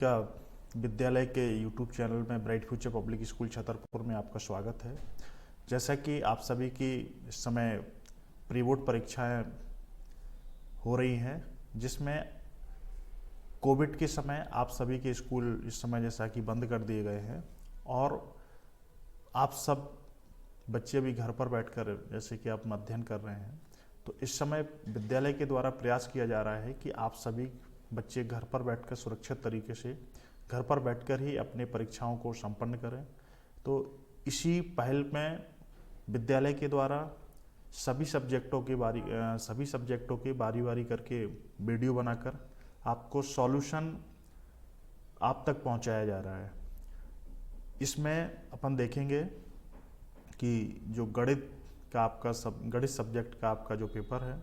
का विद्यालय के YouTube चैनल में bright future public school Chhatarpur में आपका स्वागत है। जैसा कि आप सभी की इस समय प्री बोर्ड परीक्षाएं हो रही हैं, जिसमें कोविड के समय आप सभी के स्कूल इस समय जैसा कि बंद कर दिए गए हैं और आप सब बच्चे भी घर पर बैठकर जैसे कि आप अध्ययन कर रहे हैं, तो इस समय विद्यालय के द्वारा प्रयास किया जा रहा है कि आप सभी बच्चे घर पर बैठकर सुरक्षित तरीके से घर पर बैठकर ही अपने परीक्षाओं को संपन्न करें। तो इसी पहल में विद्यालय के द्वारा सभी सब्जेक्टों के बारी बारी करके वीडियो बनाकर आपको सॉल्यूशन आप तक पहुंचाया जा रहा है। इसमें अपन देखेंगे कि जो गणित सब्जेक्ट का आपका जो पेपर है,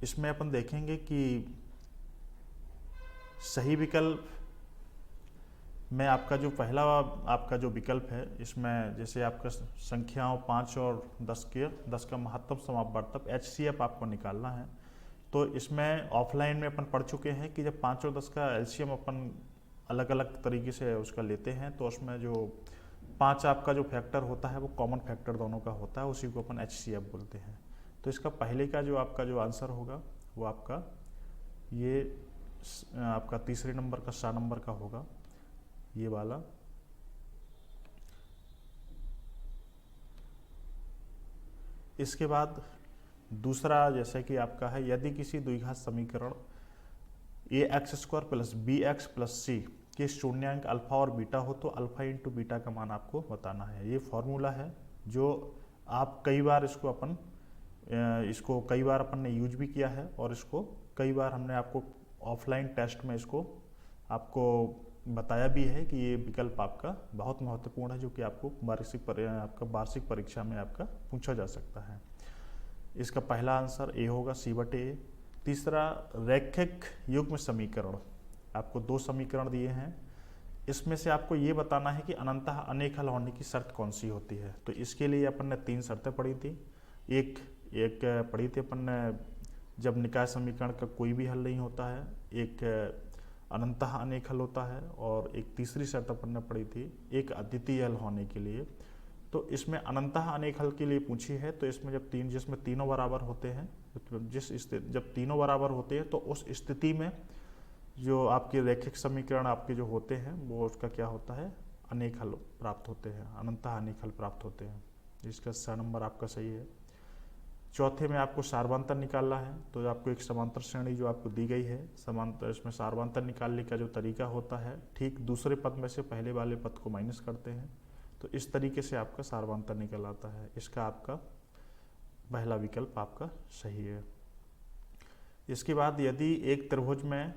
इसमें अपन देखेंगे कि सही विकल्प में आपका जो पहला आपका जो विकल्प है, इसमें जैसे आपका संख्याओं 5 और 10 का महत्तम समापवर्तक HCF आपको निकालना है। तो इसमें ऑफलाइन में अपन पढ़ चुके हैं कि जब 5 और 10 का LCM अपन अलग अलग तरीके से उसका लेते हैं, तो उसमें जो 5 आपका जो फैक्टर होता है वो कॉमन फैक्टर दोनों का होता है, उसी को अपन HCF बोलते हैं। तो इसका पहले का जो आपका जो आंसर होगा वो आपका ये आपका तीसरे नंबर का 7 नंबर का होगा, ये वाला। इसके बाद दूसरा जैसे कि आपका है, यदि किसी द्विघात समीकरण ax² + bx + c के शून्यांक अल्फा और बीटा हो तो अल्फा इंटू बीटा का मान आपको बताना है। ये फॉर्मूला है जो आप कई बार इसको कई बार अपन ने यूज भी किया है और इसको कई बार हमने आपको ऑफलाइन टेस्ट में इसको आपको बताया भी है कि ये विकल्प आपका बहुत महत्वपूर्ण है, जो कि आपको वार्षिक परीक्षा में आपका पूछा जा सकता है। इसका पहला आंसर ए होगा, C/A। तीसरा रैखिक युग्म समीकरण, आपको 2 समीकरण दिए हैं, इसमें से आपको ये बताना है कि अनंतः अनेक हल होने की शर्त कौन सी होती है। तो इसके लिए अपन ने 3 शर्तें पढ़ी थी। एक पढ़ी थी अपन ने जब निकाय समीकरण का कोई भी हल नहीं होता है, एक अनंतः अनेक हल होता है, और एक तीसरी शर्त अपन ने पढ़ी थी एक अद्वितीय हल होने के लिए। तो इसमें अनंतः अनेक हल के लिए पूछी है, तो इसमें जिसमें तीनों बराबर होते हैं, जब तीनों बराबर होते हैं तो उस स्थिति में जो आपके रैखिक समीकरण आपके जो होते हैं वो उसका क्या होता है, अनेक हल प्राप्त होते हैं, अनंतः अनेक हल प्राप्त होते हैं। इसका 6 नंबर आपका सही है। चौथे में आपको सारवांतर निकालना है, तो आपको एक समांतर श्रेणी जो आपको दी गई है, इसमें सारवांतर निकालने का जो तरीका होता है, ठीक दूसरे पद में से पहले वाले पद को माइनस करते हैं, तो इस तरीके से आपका सारवांतर निकल आता है। इसका आपका पहला विकल्प आपका सही है। इसके बाद यदि एक त्रिभुज में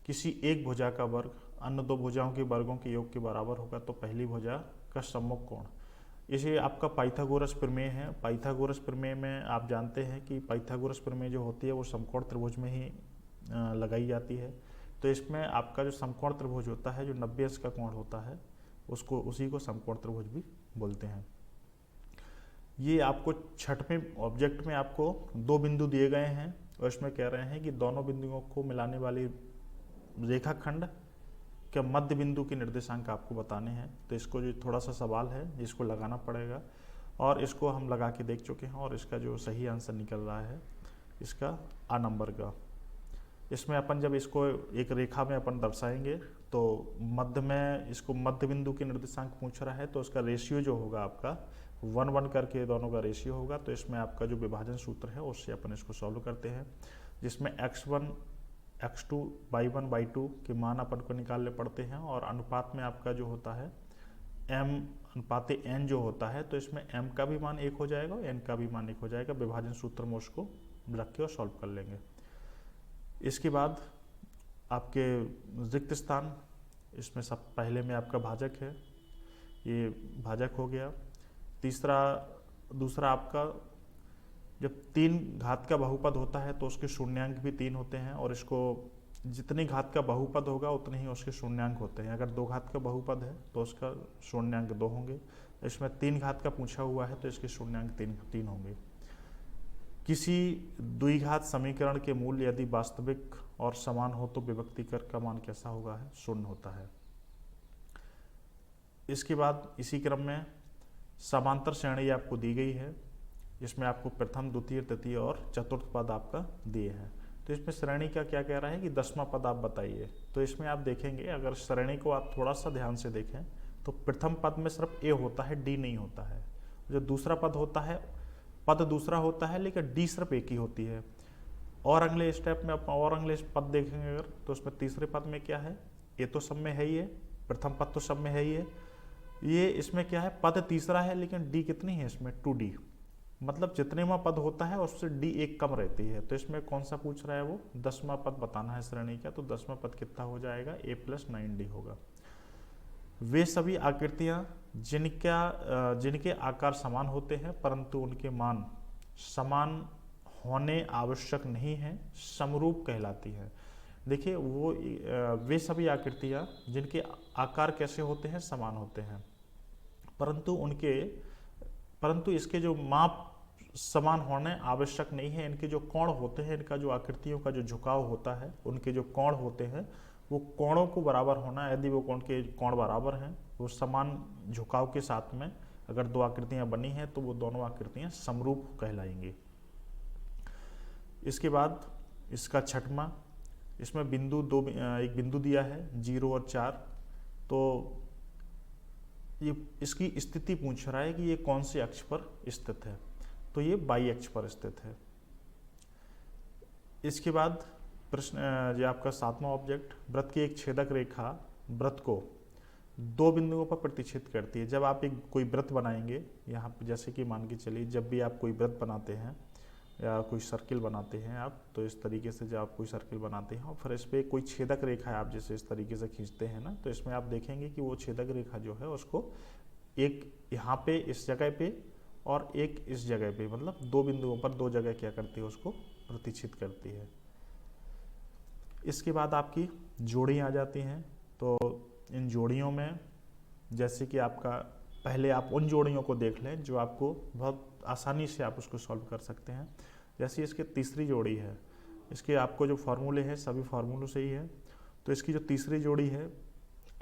किसी एक भुजा का वर्ग अन्य 2 भुजाओं के वर्गों के योग के बराबर होगा तो पहली भुजा का सम्मुख कोण, इसे आपका पाइथागोरस प्रमेय है। पाइथागोरस प्रमेय में आप जानते हैं कि पाइथागोरस प्रमेय जो होती है वो समकोण त्रिभुज में ही लगाई जाती है। तो इसमें आपका जो समकोण त्रिभुज होता है, जो 90 अंश का कोण होता है, उसी को समकोण त्रिभुज भी बोलते हैं। ये आपको 6वें ऑब्जेक्ट में आपको 2 बिंदु दिए गए हैं और इसमें कह रहे हैं कि दोनों बिंदुओं को मिलाने वाली रेखाखंड के मध्य बिंदु के निर्देशांक आपको बताने हैं। तो इसको जो थोड़ा सा सवाल है, इसको लगाना पड़ेगा, और इसको हम लगा के देख चुके हैं, और इसका जो सही आंसर निकल रहा है इसका A नंबर का। इसमें अपन जब इसको एक रेखा में अपन दर्शाएंगे तो मध्य में इसको मध्य बिंदु के निर्देशांक पूछ रहा है, तो उसका रेशियो जो होगा आपका 1:1 करके दोनों का रेशियो होगा। तो इसमें आपका जो विभाजन सूत्र है उससे अपन इसको सॉल्व करते हैं, जिसमें x1 x2 y1 y2 के मान अपन को निकालने पड़ते हैं, और अनुपात में आपका जो होता है m/n जो होता है, तो इसमें m का भी मान 1 हो जाएगा और n का भी मान 1 हो जाएगा। विभाजन सूत्र में उसको रख के और सॉल्व कर लेंगे। इसके बाद आपके रिक्त स्थान, इसमें सब पहले में आपका भाजक है, ये भाजक हो गया। दूसरा आपका जब 3 घात का बहुपद होता है तो उसके शून्यांक भी 3 होते हैं, और इसको जितनी घात का बहुपद होगा उतने ही उसके शून्यांक होते हैं। अगर 2 घात का बहुपद है तो उसका शून्यांक 2 होंगे। इसमें 3 घात का पूछा हुआ है तो इसके शून्यांक 3 होंगे। किसी द्विघात समीकरण के मूल यदि वास्तविक और समान हो तो विभक्तिकर का मान कैसा होगा, है शून्य होता है। इसके बाद इसी क्रम में समांतर श्रेणी आपको दी गई है, इसमें आपको प्रथम, द्वितीय, तृतीय और चतुर्थ पद आपका दिए हैं। तो इसमें श्रेणी का क्या कह रहा है कि 10वां पद आप बताइए। तो इसमें आप देखेंगे, अगर श्रेणी को आप थोड़ा सा ध्यान से देखें तो प्रथम पद में सिर्फ ए होता है, डी नहीं होता है। जो दूसरा पद होता है, पद दूसरा होता है लेकिन डी सिर्फ एक ही होती है। और अगले स्टेप में आप और अगले पद देखेंगे अगर, तो उसमें तीसरे पद में क्या है, ए तो सब में है ही है, प्रथम पद तो सब में है ही है। ये इसमें क्या है, पद तीसरा है लेकिन डी कितनी है इसमें, 2d, मतलब जितनेवां पद होता है उससे डी एक कम रहती है। तो इसमें कौन सा पूछ रहा है, वो 10वां पद बताना है श्रेणी का। तो 10वां पद कितना हो जाएगा, a + 9d होगा। वे सभी आकृतियां जिनके आकार समान होते हैं परंतु उनके मान समान होने आवश्यक नहीं है, समरूप कहलाती हैं। देखिए वो वे सभी आकृतियां जिनके आकार कैसे होते हैं, समान होते हैं, परंतु इसके जो माप समान होने आवश्यक नहीं है। इनके जो कोण होते हैं, इनका जो आकृतियों का जो झुकाव होता है, उनके जो कोण होते हैं वो कोणों को बराबर होना, यदि वो कोण बराबर हैं, वो समान झुकाव के साथ में अगर दो आकृतियां बनी हैं तो वो दोनों आकृतियां समरूप कहलाएंगी। इसके बाद इसका छठवां, इसमें एक बिंदु दिया है 0 और 4। तो ये इसकी स्थिति पूछ रहा है कि ये कौन से अक्ष पर स्थित है, तो ये y अक्ष पर स्थित है। इसके बाद प्रश्न ये आपका 7वां ऑब्जेक्ट, वृत्त की एक छेदक रेखा वृत्त को दो बिंदुओं पर प्रतिच्छेद करती है। जब आप कोई वृत्त बनाएंगे, यहाँ पे जैसे कि मान के चलिए जब भी आप कोई वृत्त बनाते हैं या कोई सर्किल बनाते हैं आप, तो इस तरीके से जब आप कोई सर्किल बनाते हैं और फिर इस पर कोई छेदक रेखा है आप जैसे इस तरीके से खींचते हैं ना, तो इसमें आप देखेंगे कि वो छेदक रेखा जो है उसको एक यहाँ पे इस जगह पे और एक इस जगह पे, मतलब दो बिंदुओं पर दो जगह क्या करती है, उसको प्रतिच्छेद करती है। इसके बाद आपकी जोड़ी आ जाती हैं। तो इन जोड़ियों में जैसे कि आपका पहले आप उन जोड़ियों को देख लें जो आपको बहुत आसानी से आप उसको सॉल्व कर सकते हैं। जैसे इसकी तीसरी जोड़ी है, इसके आपको जो फार्मूले हैं सभी फार्मूलों से ही है। तो इसकी जो तीसरी जोड़ी है,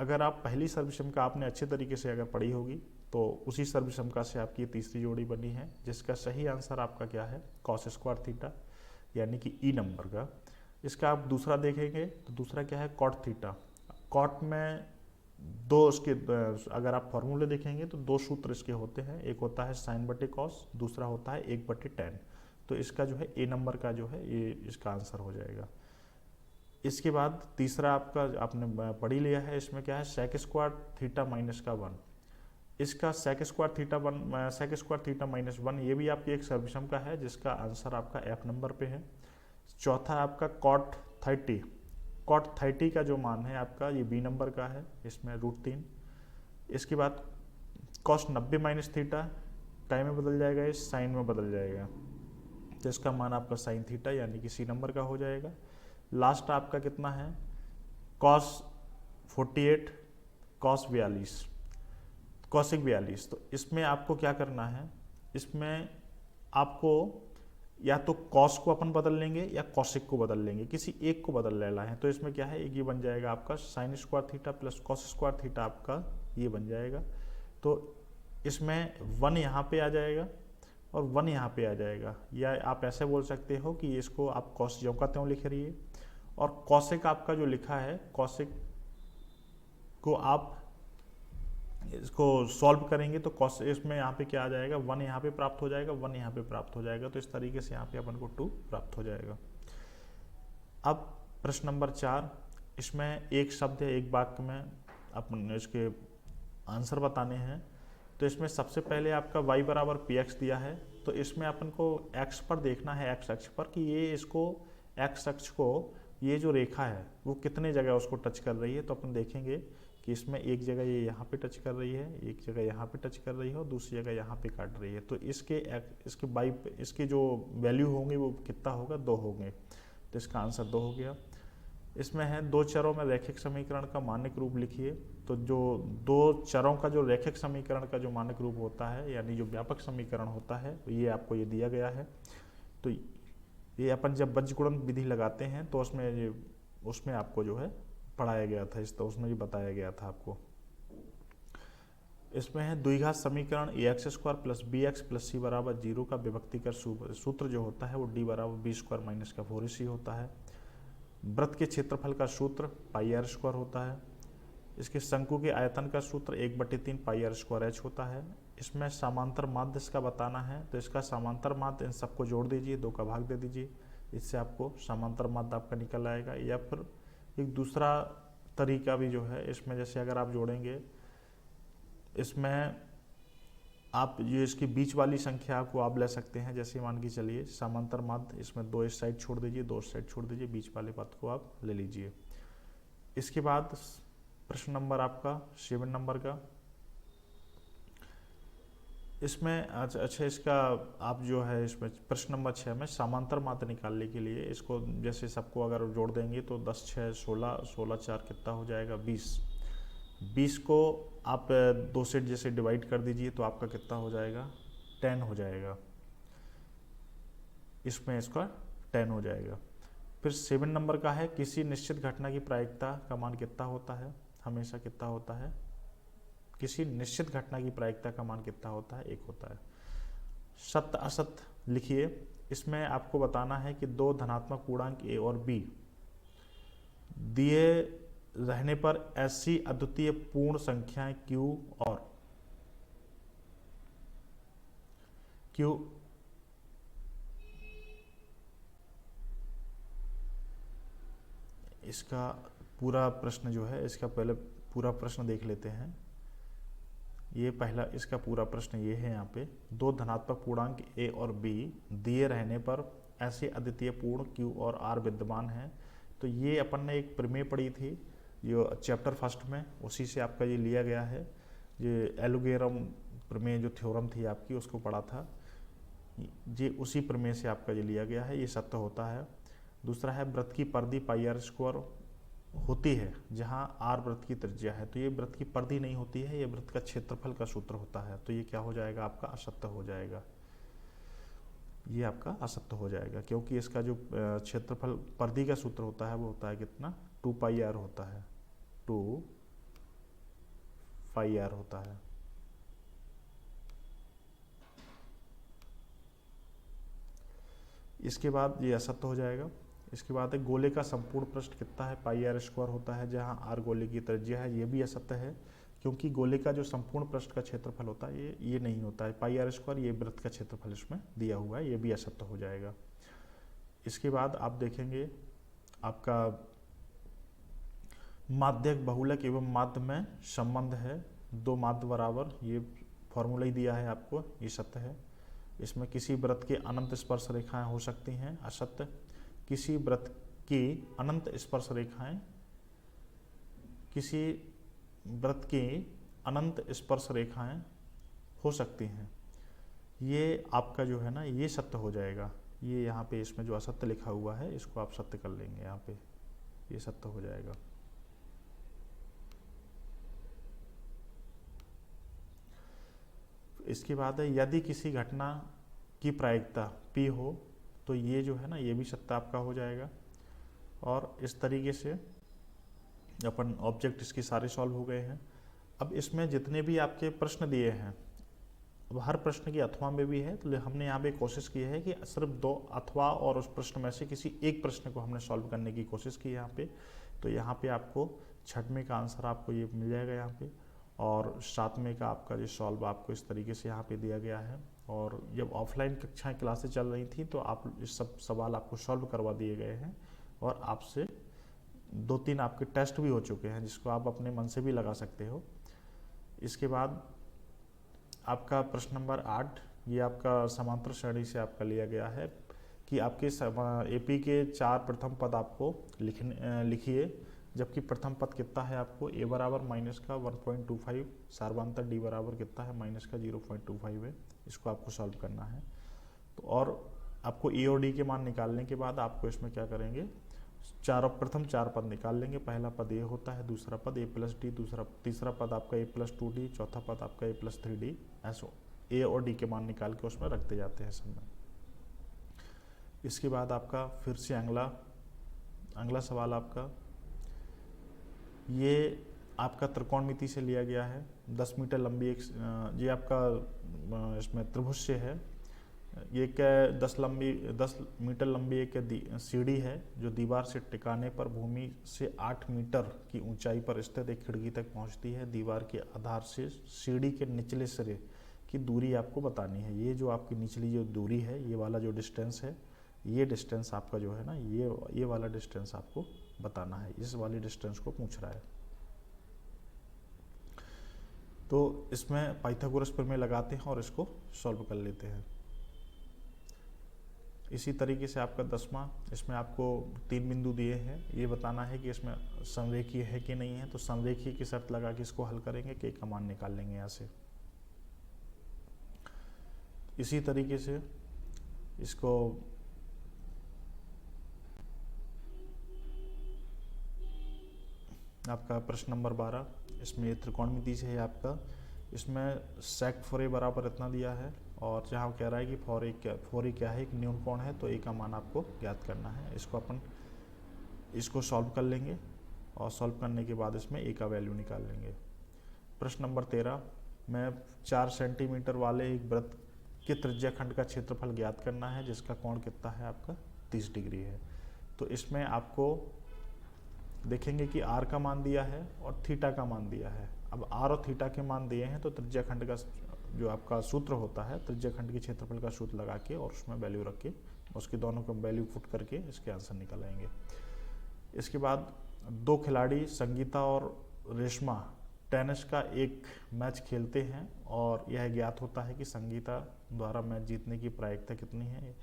अगर आप पहली सर्वसमका आपने अच्छे तरीके से अगर पढ़ी होगी तो उसी सर्वसमका से आपकी तीसरी जोड़ी बनी है, जिसका सही आंसर आपका क्या है, cos² थीटा, यानी कि ई नंबर का। इसका आप दूसरा देखेंगे तो दूसरा क्या है, cot थीटा। कॉट में दो उसके अगर आप फॉर्मूले देखेंगे तो दो सूत्र इसके होते हैं, एक होता है sin/cos, दूसरा होता है 1/tan। तो इसका जो है ए नंबर का जो है ये इसका आंसर हो जाएगा। इसके बाद तीसरा आपका आपने पढ़ ही लिया है, इसमें क्या है, sec² थीटा -1। इसका sec² थीटा -1 ये भी आपकी एक सर्वसमका है जिसका आंसर आपका F नंबर पे है। चौथा आपका cot 30 का जो मान है आपका ये B नंबर का है, इसमें √3। इसके बाद cos 90 - थीटा टाइम में बदल जाएगा, इस साइन में बदल जाएगा, तो इसका मान आपका sin थीटा यानी कि C नंबर का हो जाएगा। लास्ट आपका कितना है, cos 48 cos 42 cosec 42। तो इसमें आपको क्या करना है, इसमें आपको या तो cos को अपन बदल लेंगे या cosec को बदल लेंगे, किसी एक को बदल लेना है। तो इसमें क्या है, एक ये बन जाएगा आपका sin² theta plus cos² theta, आपका ये बन जाएगा। तो इसमें 1 यहाँ पे आ जाएगा और 1 यहाँ पे आ जाएगा, या आप ऐसे बोल सकते हो कि इसको आप cos ज्यों का त्यों लिख रही और cosec आपका जो लिखा है, cosec को आप इसको सॉल्व करेंगे तो cos इसमें यहाँ पे क्या आ जाएगा, 1 यहाँ पे प्राप्त हो जाएगा, 1 यहाँ पे प्राप्त हो जाएगा। तो इस तरीके से यहाँ पे अपन को 2 प्राप्त हो जाएगा। अब प्रश्न नंबर 4, इसमें एक शब्द है, एक वाक्य में अपन इसके आंसर बताने हैं। तो इसमें सबसे पहले आपका y = px दिया है, तो इसमें अपन को x पर देखना है, x अक्ष पर, कि ये इसको x अक्ष को ये जो रेखा है वो कितने जगह उसको टच कर रही है। तो अपन देखेंगे कि इसमें एक जगह ये यहाँ पे टच कर रही है, एक जगह यहाँ पे टच कर रही है और दूसरी जगह यहाँ पे काट रही है। तो इसके जो वैल्यू होंगे वो कितना होगा, 2 होंगे। तो इसका आंसर 2 हो गया। इसमें है दो चरों में रैखिक समीकरण का मानक रूप लिखिए। तो जो दो चरों का जो रैखिक समीकरण का जो मानक रूप होता है, यानी जो व्यापक समीकरण होता है, ये आपको ये दिया गया है। तो ये अपन जब बीजगुणन विधि लगाते हैं तो उसमें आपको जो है पढ़ाया गया था, इस तो उसमें भी बताया गया था आपको। इसमें है द्विघात समीकरण A X square plus B X plus C बराबर 0 का विभक्तिकर सूत्र जो होता है वो डी बराबर बी स्क्वायर माइनस का 4ac होता है। वृत्त के क्षेत्रफल का सूत्र पाई आर स्क्वायर होता है। इसके शंकु के आयतन का सूत्र 1/3 पाई आर स्क्वायर एच होता है। इसमें समांतर माध्य इसका बताना है, तो इसका समांतर माध्य इन सबको जोड़ दीजिए, 2 का भाग दे दीजिए, इससे आपको समांतर माध्य आपका निकल आएगा। या फिर एक दूसरा तरीका भी जो है इसमें, जैसे अगर आप जोड़ेंगे, इसमें आप ये इसकी बीच वाली संख्या को आप ले सकते हैं। जैसे मान के चलिए समांतर माध्य, इसमें 2 इस साइड छोड़ दीजिए, 2 इस साइड छोड़ दीजिए, बीच वाले पद को आप ले लीजिए। इसके बाद प्रश्न नंबर आपका 7 नंबर का, इसमें अच्छा इसका आप जो है इसमें प्रश्न नंबर 6 में समांतर माध्य निकालने के लिए इसको जैसे सबको अगर जोड़ देंगे तो 10 6 16, 16 4 कितना हो जाएगा 20। 20 को आप 2 से जैसे डिवाइड कर दीजिए तो आपका कितना हो जाएगा 10 हो जाएगा, इसमें इसका 10 हो जाएगा। फिर 7 नंबर का है किसी निश्चित घटना की प्रायिकता का मान कितना होता है, हमेशा कितना होता है, किसी निश्चित घटना की प्रायिकता का मान कितना होता है 1 होता है। सत्य असत्य लिखिए। इसमें आपको बताना है कि 2 धनात्मक पूर्णांक ए और बी दिए रहने पर ऐसी अद्वितीय पूर्ण संख्याएं क्यू और क्यू इसका पूरा प्रश्न जो है, इसका पहले पूरा प्रश्न देख लेते हैं। ये पहला इसका पूरा प्रश्न ये है, यहाँ पे 2 धनात्मक पूर्णांक ए और बी दिए रहने पर ऐसे अद्वितीय पूर्ण क्यू और आर विद्यमान है। तो ये अपन ने एक प्रमेय पढ़ी थी जो चैप्टर फर्स्ट में, उसी से आपका ये लिया गया है। ये एलोगेरम प्रमेय जो थ्योरम थी आपकी उसको पढ़ा था, ये उसी प्रमेय से आपका ये लिया गया है, ये सत्य होता है। दूसरा है वृत्त की परिधि पाई आर स्क्वायर होती है जहां आर वृत्त की त्रिज्या है, तो ये वृत्त की परिधि नहीं होती है, ये वृत्त का क्षेत्रफल का सूत्र होता है। तो ये क्या हो जाएगा आपका असत्य हो जाएगा, ये आपका असत्य हो जाएगा, क्योंकि इसका जो क्षेत्रफल परिधि का सूत्र होता है वो होता है कितना 2 पाई आर होता है, 2 पाई आर होता है। इसके बाद ये असत्य हो जाएगा। इसके बाद है गोले का संपूर्ण पृष्ठ कितना है पाई आर स्क्वायर होता है जहां आर गोले की त्रिज्या है, ये भी असत्य है, क्योंकि गोले का जो संपूर्ण पृष्ठ का क्षेत्रफल होता है ये नहीं होता है पाई आर स्क्वायर, ये वृत्त का क्षेत्रफल इसमें दिया हुआ है, ये भी असत्य हो जाएगा। इसके बाद आप देखेंगे आपका माध्यक बहुलक एवं माध्य में संबंध है, 2 माध्य बराबर, ये फॉर्मूला ही दिया है आपको, ये सत्य है। इसमें किसी वृत्त के अनंत स्पर्श रेखाएं हो सकती हैं, असत्य। किसी वृत्त की अनंत स्पर्श रेखाएं, किसी वृत्त की अनंत स्पर्श रेखाएं हो सकती हैं, ये आपका जो है ना ये सत्य हो जाएगा। ये यहाँ पे इसमें जो असत्य लिखा हुआ है इसको आप सत्य कर लेंगे, यहाँ पे ये सत्य हो जाएगा। इसके बाद है यदि किसी घटना की प्रायिकता P हो तो ये जो है ना ये भी सत्य आपका हो जाएगा। और इस तरीके से अपन ऑब्जेक्ट इसके सारे सॉल्व हो गए हैं। अब इसमें जितने भी आपके प्रश्न दिए हैं, अब हर प्रश्न की अथवा में भी है, तो हमने यहाँ पे कोशिश की है कि सिर्फ 2 अथवा और उस प्रश्न में से किसी एक प्रश्न को हमने सॉल्व करने की कोशिश की यहाँ पे। तो यहाँ पे आपको 6वें का आंसर आपको ये मिल जाएगा यहाँ पे, और 7वें का आपका जो सॉल्व आपको इस तरीके से यहाँ पे दिया गया है। और जब ऑफलाइन कक्षाएं क्लासें चल रही थी तो आप इस सब सवाल आपको सॉल्व करवा दिए गए हैं, और आपसे 2-3 आपके टेस्ट भी हो चुके हैं जिसको आप अपने मन से भी लगा सकते हो। इसके बाद आपका प्रश्न नंबर 8, ये आपका समांतर श्रेणी से आपका लिया गया है कि आपके एपी के 4 प्रथम पद आपको लिखिए, जबकि प्रथम पद कितना है आपको ए बराबर माइनस का 1.25, सार्वंतर डी बराबर कितना है माइनस का 0.25 है, इसको आपको सॉल्व करना है। तो और आपको ए और डी के मान निकालने के बाद आपको इसमें क्या करेंगे, प्रथम 4 पद निकाल लेंगे। पहला पद ए होता है, दूसरा पद ए प्लस डी, तीसरा पद आपका ए प्लस 2d, चौथा पद आपका ए प्लस 3d, ऐसा ए और डी के मान निकाल के उसमें रखते जाते हैं सब में। इसके बाद आपका फिर से अगला सवाल आपका, ये आपका त्रिकोणमिति से लिया गया है। 10 मीटर लंबी एक ये आपका इसमें त्रिभुज से है। ये क्या 10 मीटर लंबी एक सीढ़ी है जो दीवार से टिकाने पर भूमि से 8 मीटर की ऊंचाई पर स्थित एक खिड़की तक पहुंचती है। दीवार के आधार से सीढ़ी के निचले सिरे की दूरी आपको बतानी है। ये जो आपकी निचली जो दूरी है, ये वाला जो डिस्टेंस है, ये डिस्टेंस आपका जो है ना, ये वाला डिस्टेंस आपको बताना है। इस वाले डिस्टेंस को पूछ रहा है। तो इसमें पाइथागोरस प्रमेय लगाते हैं और इसको सॉल्व कर लेते हैं। इसी तरीके से आपका 10वां, इसमें आपको 3 बिंदु दिए हैं। ये बताना है कि इसमें संरेखीय है कि नहीं है। तो संरेखीय की शर्त लगा के इसको हल करेंगे, के का मान निकाल लेंगे यहाँ से। इसी तरीके से इसको आपका प्रश्न नंबर 12, इसमें त्रिकोणमिति से है आपका। इसमें सेक फॉर ए बराबर इतना दिया है और जहाँ कह रहा है कि फॉर ए क्या है, एक न्यून कोण है, तो ए का मान आपको ज्ञात करना है। इसको सॉल्व कर लेंगे और सॉल्व करने के बाद इसमें ए का वैल्यू निकाल लेंगे। प्रश्न नंबर 13 में 4 सेंटीमीटर वाले एक वृत्त के त्रिज्या खंड का क्षेत्रफल ज्ञात करना है जिसका कोण कितना है आपका 30 डिग्री है। तो इसमें आपको देखेंगे कि आर का मान दिया है और थीटा का मान दिया है। अब आर और थीटा के मान दिए हैं तो त्रिज्या खंड का जो आपका सूत्र होता है, त्रिज्या खंड के क्षेत्रफल का सूत्र लगा के और उसमें वैल्यू रख के उसके दोनों का वैल्यू पुट करके इसके आंसर निकालेंगे। इसके बाद 2 खिलाड़ी संगीता और रेशमा टेनिस का एक मैच खेलते हैं और यह ज्ञात होता है कि संगीता द्वारा मैच जीतने की प्रायिकता कितनी है,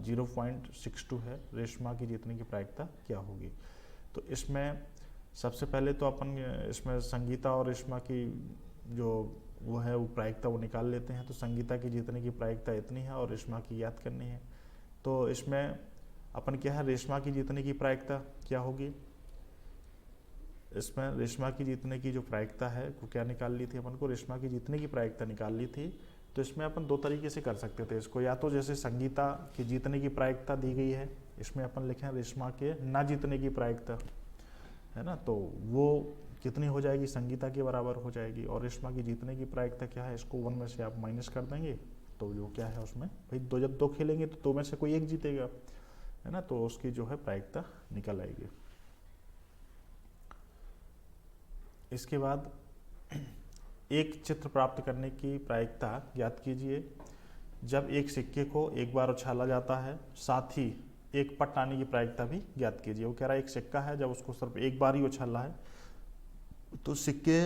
0.62 है। रेशमा की जीतने की प्रायिकता क्या होगी। तो इसमें सबसे पहले तो अपन इसमें संगीता और रेशमा की जो वो है वो प्रायिकता वो निकाल लेते हैं। तो संगीता की जीतने की प्रायिकता इतनी है और रेशमा की याद करनी है। तो इसमें अपन क्या है, रेशमा की जीतने की प्रायिकता क्या होगी। इसमें रेशमा की जीतने की जो प्रायिकता है वो क्या निकाल ली थी अपन को, रेशमा की जीतने की प्रायिकता निकाल ली थी। तो इसमें अपन 2 तरीके से कर सकते थे इसको, या तो जैसे संगीता की जीतने की प्रायिकता दी गई है, इसमें अपन लिखें रेशमा के ना जीतने की प्रायिकता है ना, तो वो कितनी हो जाएगी, संगीता के बराबर हो जाएगी। और रेशमा की जीतने की प्रायिकता क्या है, इसको 1 में से आप माइनस कर देंगे तो जो क्या है उसमें भाई जब 2 खेलेंगे तो 2 में से कोई एक जीतेगा, है ना, तो उसकी जो है प्रायिकता निकल आएगी। इसके बाद एक चित्र प्राप्त करने की प्रायिकता ज्ञात कीजिए। जब एक सिक्के को एक बार उछाला जाता है, साथ ही एक पट आने की प्रायिकता भी ज्ञात कीजिए। वो कह रहा है एक सिक्का है, जब उसको सिर्फ एक बार ही उछाला है तो सिक्के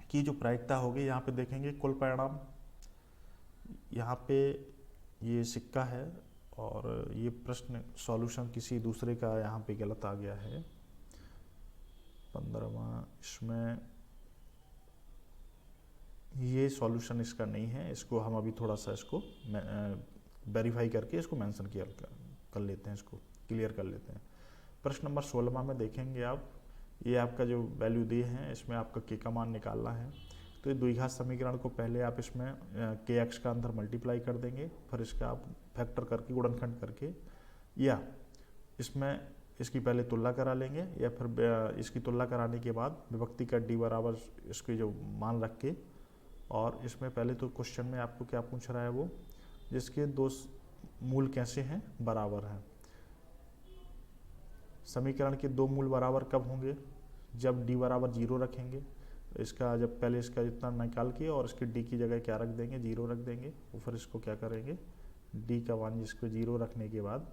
की जो प्रायिकता होगी, यहाँ पे देखेंगे कुल परिणाम, यहाँ पे ये सिक्का है और ये प्रश्न सॉल्यूशन किसी दूसरे का यहाँ पे गलत आ गया है। 15वां, इसमें ये सॉल्यूशन इसका नहीं है, इसको हम अभी थोड़ा सा इसको वेरीफाई करके इसको मेंशन किया कर लेते हैं, इसको क्लियर कर लेते हैं। प्रश्न नंबर 16 में देखेंगे आप, ये आपका जो वैल्यू दिए हैं इसमें आपका के का मान निकालना है। तो ये द्विघात समीकरण को पहले आप इसमें के एक्स का अंदर मल्टीप्लाई कर देंगे, फिर इसका आप फैक्टर करके गुणनखंड करके, या इसमें इसकी पहले तुलना करा लेंगे, या फिर इसकी तुलना कराने के बाद विभक्ति का डी बराबर इसके जो मान रख के, और इसमें पहले तो क्वेश्चन में आपको क्या पूछ रहा है वो, जिसके 2 मूल कैसे हैं, बराबर हैं। समीकरण के 2 मूल बराबर कब होंगे, जब d बराबर 0 रखेंगे। इसका जब पहले इसका इतना निकाल के और इसके d की जगह क्या रख देंगे, 0 रख देंगे, और फिर इसको क्या करेंगे, d का मान जिसको 0 रखने के बाद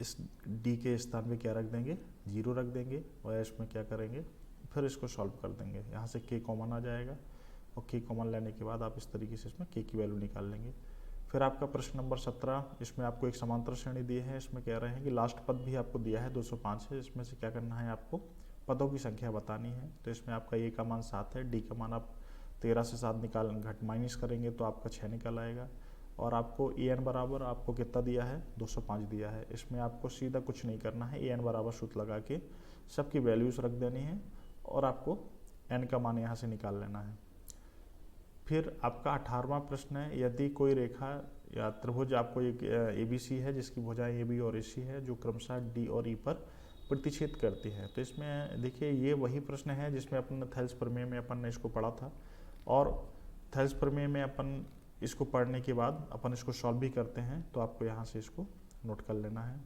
इस d के स्थान पे क्या रख देंगे, 0 रख देंगे, और इसमें क्या करेंगे, फिर इसको सॉल्व कर देंगे। यहाँ से k कॉमन आ जाएगा और k कॉमन लेने के बाद आप इस तरीके से इसमें k की वैल्यू निकाल लेंगे। फिर आपका प्रश्न नंबर 17, इसमें आपको एक समांतर श्रेणी दी है। इसमें कह रहे हैं कि लास्ट पद भी आपको दिया है 205 है, इसमें से क्या करना है, आपको पदों की संख्या बतानी है। तो इसमें आपका a का मान 7 है, d का मान आप 13 से 7 माइनस करेंगे तो आपका 6 निकल आएगा, और आपको an बराबर आपको कितना दिया है, 205 दिया है। इसमें आपको सीधा कुछ नहीं करना है, an बराबर सूत्र लगा के सबकी वैल्यूज रख देनी है और आपको n का मान यहाँ से निकाल लेना है। फिर आपका 18वां प्रश्न है, यदि कोई रेखा या त्रिभुज आपको एक ABC है जिसकी भुजाएं AB और AC है जो क्रमशः D और E पर प्रतिच्छेद करती है। तो इसमें देखिए ये वही प्रश्न है जिसमें अपन थेल्स प्रमेय में अपन ने इसको पढ़ा था, और थेल्स प्रमेय में अपन इसको पढ़ने के बाद अपन इसको सॉल्व भी करते हैं, तो आपको यहाँ से इसको नोट कर लेना है।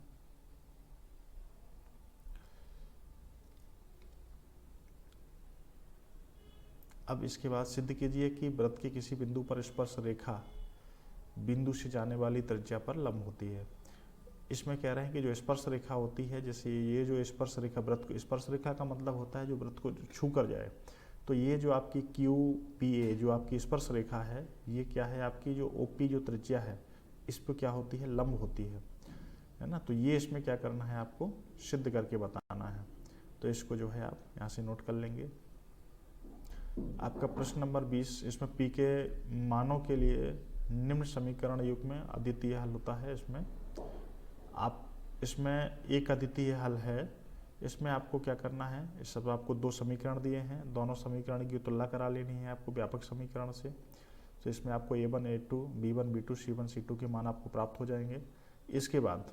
अब इसके बाद सिद्ध कीजिए कि वृत्त के किसी बिंदु पर स्पर्श रेखा बिंदु से जाने वाली त्रिज्या पर लंब होती है। इसमें कह रहे हैं कि जो स्पर्श रेखा होती है, जैसे ये जो स्पर्श रेखा वृत्त को, स्पर्श रेखा का मतलब होता है जो वृत्त को छू कर जाए, तो ये जो आपकी QPA जो आपकी स्पर्श रेखा है, ये क्या है आपकी जो OP जो त्रिज्या है इस पर क्या होती है, लंब होती है ना। तो ये इसमें क्या करना है, आपको सिद्ध करके बताना है। तो इसको जो है आप यहाँ से नोट कर लेंगे। आपका प्रश्न नंबर 20, इसमें P के मानों के लिए निम्न समीकरण युग्म में अद्वितीय हल होता है। इसमें एक अद्वितीय हल है, इसमें आपको क्या करना है, इस सब आपको दो समीकरण दिए हैं, दोनों समीकरण की तुलना करा लेनी है आपको व्यापक समीकरण से। तो इसमें आपको A1 A2 B1 B2 C1 C2 के मान आपको प्राप्त हो जाएंगे। इसके बाद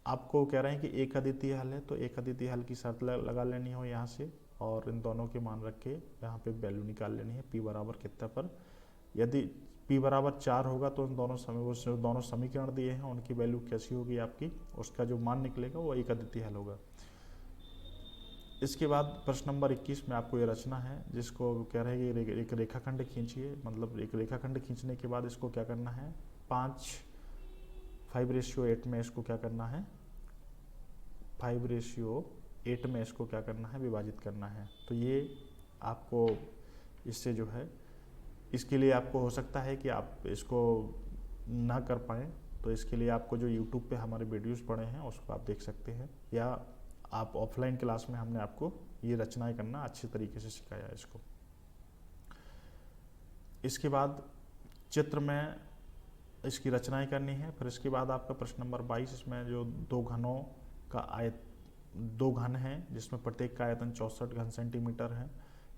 आपको कह रहे हैं कि एक अद्वितीय हल है, तो एक अद्वितीय हल की शर्त लगा लेनी हो यहाँ से, और इन दोनों के मान रख के यहाँ पे वैल्यू निकाल लेनी है P बराबर कितना पर। यदि P बराबर 4 होगा तो इन दोनों समीकरण दिए हैं उनकी वैल्यू कैसी होगी आपकी, उसका जो मान निकलेगा वो एक अद्वितीय हल होगा। इसके बाद प्रश्न नंबर 21 में आपको ये रचना है जिसको कह रहे हैं कि एक रेखाखंड खींचिए, मतलब एक रेखाखंड खींचने के बाद इसको क्या करना है, 5:8 में इसको क्या करना है, 5:8 में इसको क्या करना है, विभाजित करना है। तो ये आपको इससे जो है, इसके लिए आपको हो सकता है कि आप इसको ना कर पाएँ, तो इसके लिए आपको जो YouTube पे हमारे वीडियोस पड़े हैं उसको आप देख सकते हैं, या आप ऑफलाइन क्लास में हमने आपको ये रचनाएं करना अच्छे तरीके से सिखाया इसको। इसके बाद चित्र में इसकी रचनाएं करनी है। फिर इसके बाद आपका प्रश्न नंबर 22, इसमें जो दो घन हैं जिसमें प्रत्येक का आयतन 64 घन सेंटीमीटर है,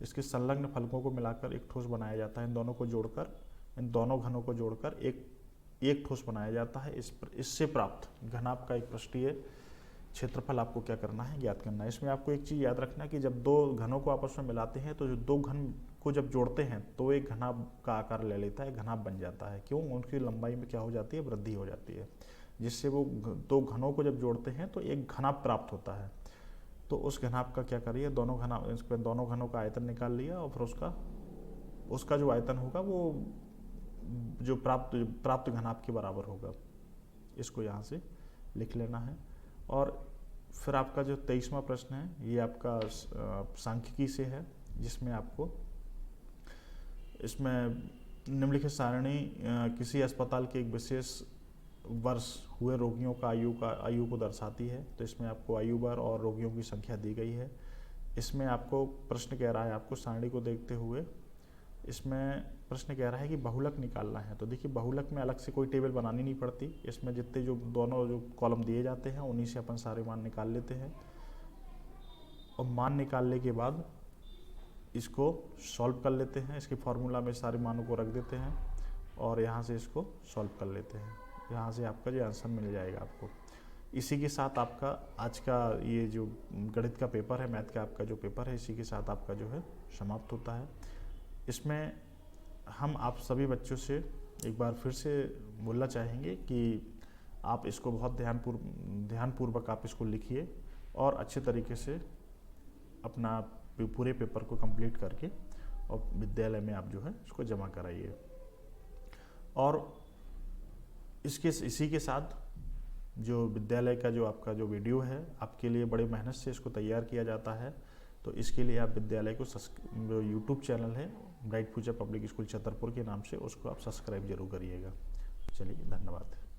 इसके संलग्न फलकों को मिलाकर एक ठोस बनाया जाता है। इन दोनों घनों को जोड़कर एक ठोस बनाया जाता है। इससे प्राप्त घनाभ का एक पृष्ठीय क्षेत्रफल आपको क्या करना है, ज्ञात करना है। इसमें आपको एक चीज़ याद रखना है कि जब दो घनों को आपस में मिलाते हैं तो जो दो घन को जब जोड़ते हैं तो एक घनाभ का आकार ले लेता है, घनाभ बन जाता है। क्यों, उनकी लंबाई में क्या हो जाती है, वृद्धि हो जाती है, जिससे वो दो घनों को जब जोड़ते हैं तो एक घनाभ प्राप्त होता है। तो उस घनाभ का क्या करिए, दोनों घनों का आयतन निकाल लिया, और फिर उसका जो आयतन होगा वो जो प्राप्त घनाभ के बराबर होगा। इसको यहाँ से लिख लेना है। और फिर आपका जो 23वां प्रश्न है ये आपका सांख्यिकी से है, जिसमें आपको इसमें निम्नलिखित सारणी किसी अस्पताल के एक विशेष वर्ष हुए रोगियों का आयु को दर्शाती है। तो इसमें आपको आयु वर्ग और रोगियों की संख्या दी गई है। इसमें आपको प्रश्न कह रहा है, आपको सारणी को देखते हुए इसमें प्रश्न कह रहा है कि बहुलक निकालना है। तो देखिए बहुलक में अलग से कोई टेबल बनानी नहीं पड़ती, इसमें जितने जो कॉलम दिए जाते हैं उन्हीं से अपन सारे मान निकाल लेते हैं, और मान निकालने के बाद इसको सॉल्व कर लेते हैं। इसके फॉर्मूला में सारे मानों को रख देते हैं और यहाँ से इसको सॉल्व कर लेते हैं। यहाँ से आपका जो आंसर मिल जाएगा आपको। इसी के साथ आपका आज का ये जो गणित का पेपर है, मैथ का आपका जो पेपर है, इसी के साथ आपका जो है समाप्त होता है। इसमें हम आप सभी बच्चों से एक बार फिर से बोलना चाहेंगे कि आप इसको बहुत ध्यानपूर्वक आप इसको लिखिए और अच्छे तरीके से अपना पूरे पेपर को कंप्लीट करके और विद्यालय में आप जो है इसको जमा कराइए। और इसी के साथ जो विद्यालय का जो आपका जो वीडियो है आपके लिए बड़े मेहनत से इसको तैयार किया जाता है, तो इसके लिए आप विद्यालय को जो यूट्यूब चैनल है bright future public school Chhatarpur के नाम से, उसको आप सब्सक्राइब जरूर करिएगा। चलिए, धन्यवाद।